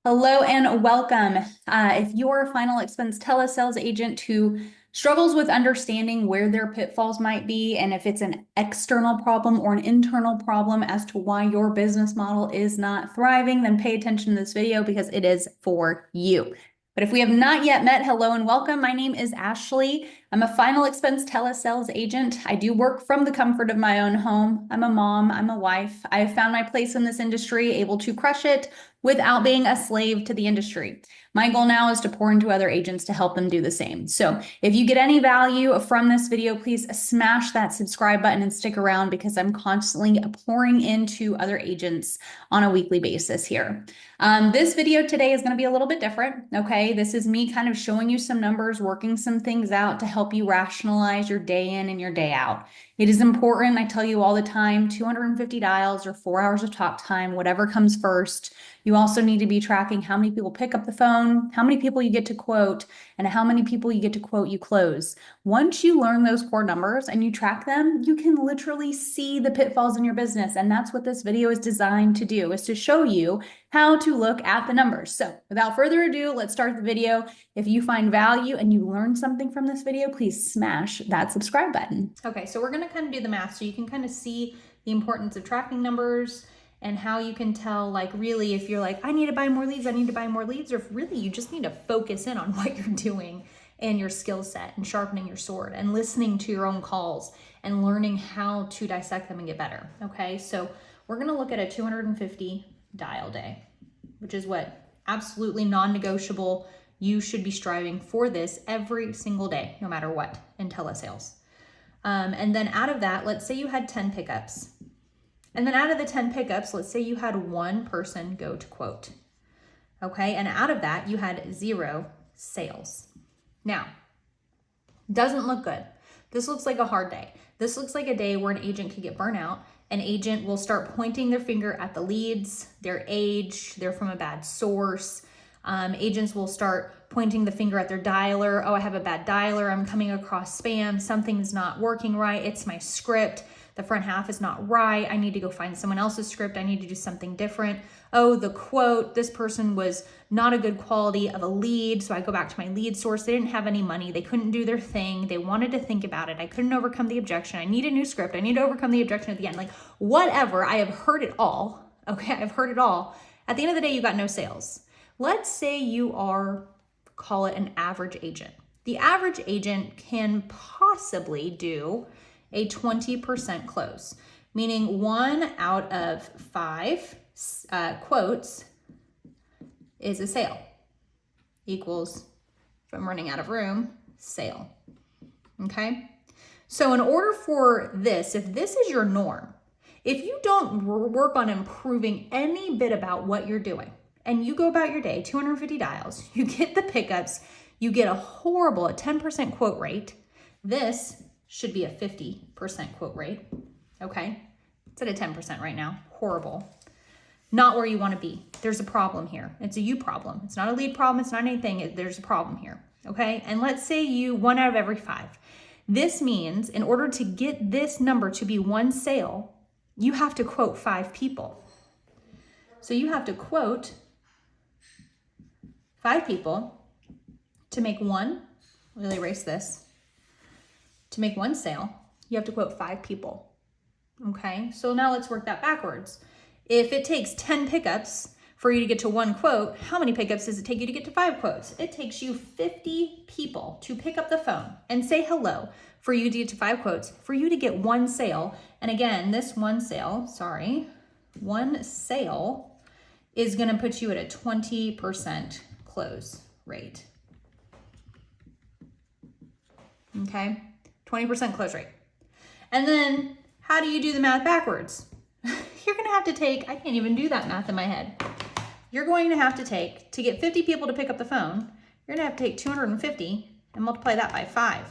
Hello and welcome. If you're a final expense telesales agent who struggles with understanding where their pitfalls might be, and if it's an external problem or an internal problem as to why your business model is not thriving, then pay attention to this video because it is for you. But if we have not yet met, hello and welcome. My name is Ashley. I'm a final expense telesales agent. I do work from the comfort of my own home. I'm a mom, I'm a wife. I have found my place in this industry, able to crush it without being a slave to the industry. My goal now is to pour into other agents to help them do the same. So if you get any value from this video, please smash that subscribe button and stick around because I'm constantly pouring into other agents on a weekly basis here. This video today is going to be a little bit different. Okay, this is me kind of showing you some numbers, working some things out to help you rationalize your day in and your day out. It is important, I tell you all the time, 250 dials or 4 hours of talk time, whatever comes first. You also need to be tracking how many people pick up the phone, how many people you get to quote, and how many people you get to quote you close. Once you learn those core numbers and you track them, you can literally see the pitfalls in your business. And that's what this video is designed to do, is to show you how to look at the numbers. So without further ado, let's start the video. If you find value and you learn something from this video, please smash that subscribe button. Okay, so we're going to kind of do the math so you can kind of see the importance of tracking numbers and how you can tell, like, really, if you're like, I need to buy more leads, or if really you just need to focus in on what you're doing and your skill set and sharpening your sword and listening to your own calls and learning how to dissect them and get better. Okay, so we're going to look at a 250 dial day, which is what absolutely non-negotiable. You should be striving for this every single day, no matter what, in telesales. And then out of that, let's say you had 10 pickups. And then out of the 10 pickups, let's say you had one person go to quote. Okay, and out of that, you had 0 sales. Now, doesn't look good. This looks like a hard day. This looks like a day where an agent could get burnout. An agent will start pointing their finger at the leads, their age, they're from a bad source. Agents will start pointing the finger at their dialer. Oh, I have a bad dialer. I'm coming across spam. Something's not working right. It's my script. The front half is not right. I need to go find someone else's script. I need to do something different. Oh, the quote, this person was not a good quality of a lead. So I go back to my lead source. They didn't have any money. They couldn't do their thing. They wanted to think about it. I couldn't overcome the objection. I need a new script. I need to overcome the objection at the end. Like, whatever. I have heard it all. Okay, I've heard it all. At the end of the day, you got no sales. Let's say you are, call it an average agent. The average agent can possibly do a 20% close, meaning 1 out of 5 quotes is a sale, equals, if I'm running out of room, sale. Okay, so in order for this, if this is your norm, if you don't work on improving any bit about what you're doing, and you go about your day, 250 dials, you get the pickups, you get a 10% quote rate, this should be a 50% quote rate, okay? It's at a 10% right now, horrible. Not where you wanna be. There's a problem here. It's a you problem. It's not a lead problem, it's not anything, there's a problem here, okay? And let's say you 1 out of every 5. This means in order to get this number to be 1 sale, you have to quote 5 people. So you have to quote 5 people to make one, really erase this, to make 1 sale, you have to quote 5 people, okay? So now let's work that backwards. If it takes 10 pickups for you to get to 1 quote, how many pickups does it take you to get to 5 quotes? It takes you 50 people to pick up the phone and say hello for you to get to 5 quotes, for you to get 1 sale. And again, this 1 sale is gonna put you at a 20% close rate, okay? 20% close rate. And then how do you do the math backwards? You're gonna have to take, I can't even do that math in my head. You're going to have to take, to get 50 people to pick up the phone, you're gonna have to take 250 and multiply that by 5.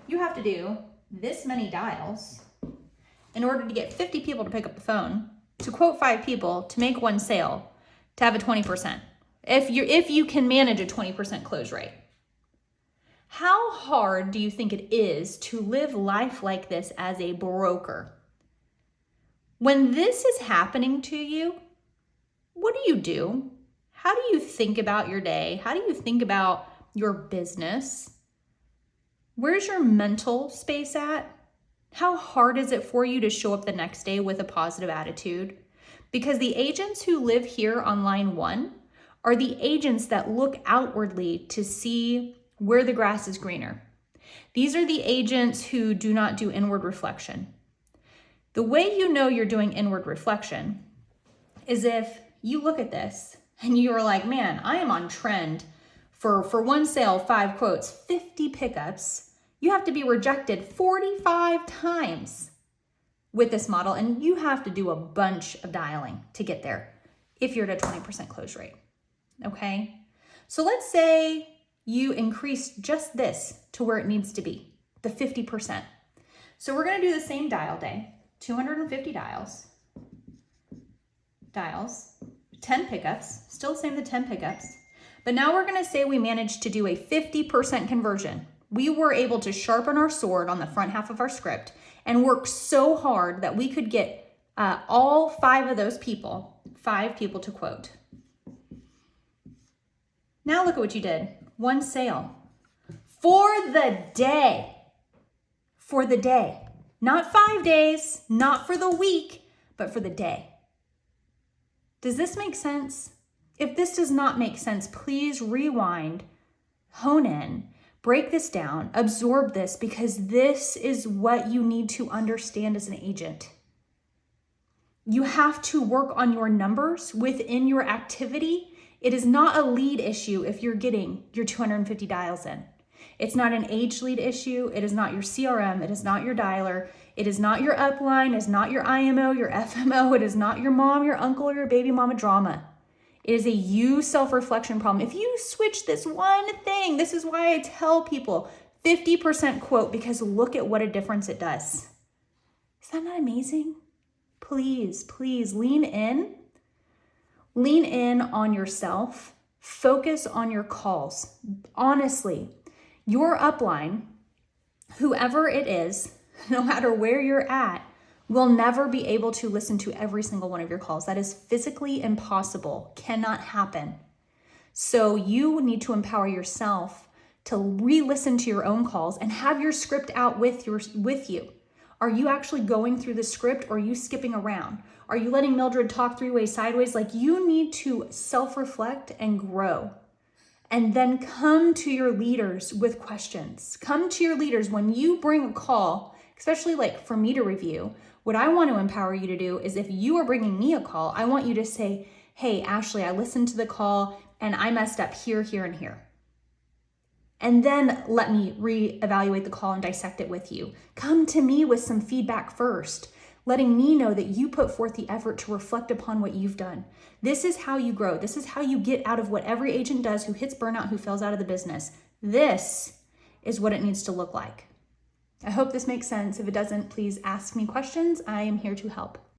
You have to do this many dials in order to get 50 people to pick up the phone, to quote 5 people, to make 1 sale, to have a 20%. If you can manage a 20% close rate. How hard do you think it is to live life like this as a broker? When this is happening to you, what do? How do you think about your day? How do you think about your business? Where's your mental space at? How hard is it for you to show up the next day with a positive attitude? Because the agents who live here on line 1 are the agents that look outwardly to see where the grass is greener. These are the agents who do not do inward reflection. The way you know you're doing inward reflection is if you look at this and you are like, man, I am on trend for one sale, 5 quotes, 50 pickups. You have to be rejected 45 times with this model, and you have to do a bunch of dialing to get there if you're at a 20% close rate, okay? So let's say you increase just this to where it needs to be, the 50%. So we're gonna do the same dial day, 250 dials, 10 pickups, still the same, the 10 pickups, but now we're gonna say we managed to do a 50% conversion. We were able to sharpen our sword on the front half of our script and work so hard that we could get all 5 of those people, 5 people to quote. Now look at what you did. 1 sale for the day. Not 5 days, not for the week, but for the day. Does this make sense? If this does not make sense, please rewind, hone in, break this down, absorb this, because this is what you need to understand as an agent. You have to work on your numbers within your activity. It is not a lead issue if you're getting your 250 dials in. It's not an age lead issue. It is not your CRM. It is not your dialer. It is not your upline. It is not your IMO, your FMO. It is not your mom, your uncle, or your baby mama drama. It is a you self-reflection problem. If you switch this one thing, this is why I tell people 50% quote, because look at what a difference it does. Is that not amazing? Please, please lean in. Lean in on yourself. Focus on your calls. Honestly, your upline, whoever it is, no matter where you're at, will never be able to listen to every single one of your calls. That is physically impossible, cannot happen. So you need to empower yourself to re-listen to your own calls and have your script out with you. Are you actually going through the script, or are you skipping around? Are you letting Mildred talk 3-way sideways? Like, you need to self-reflect and grow. And then come to your leaders with questions. Come to your leaders when you bring a call, especially like for me to review. What I want to empower you to do is, if you are bringing me a call, I want you to say, hey, Ashley, I listened to the call and I messed up here, here, and here. And then let me reevaluate the call and dissect it with you. Come to me with some feedback first, letting me know that you put forth the effort to reflect upon what you've done. This is how you grow. This is how you get out of what every agent does who hits burnout, who fails out of the business. This is what it needs to look like. I hope this makes sense. If it doesn't, please ask me questions. I am here to help.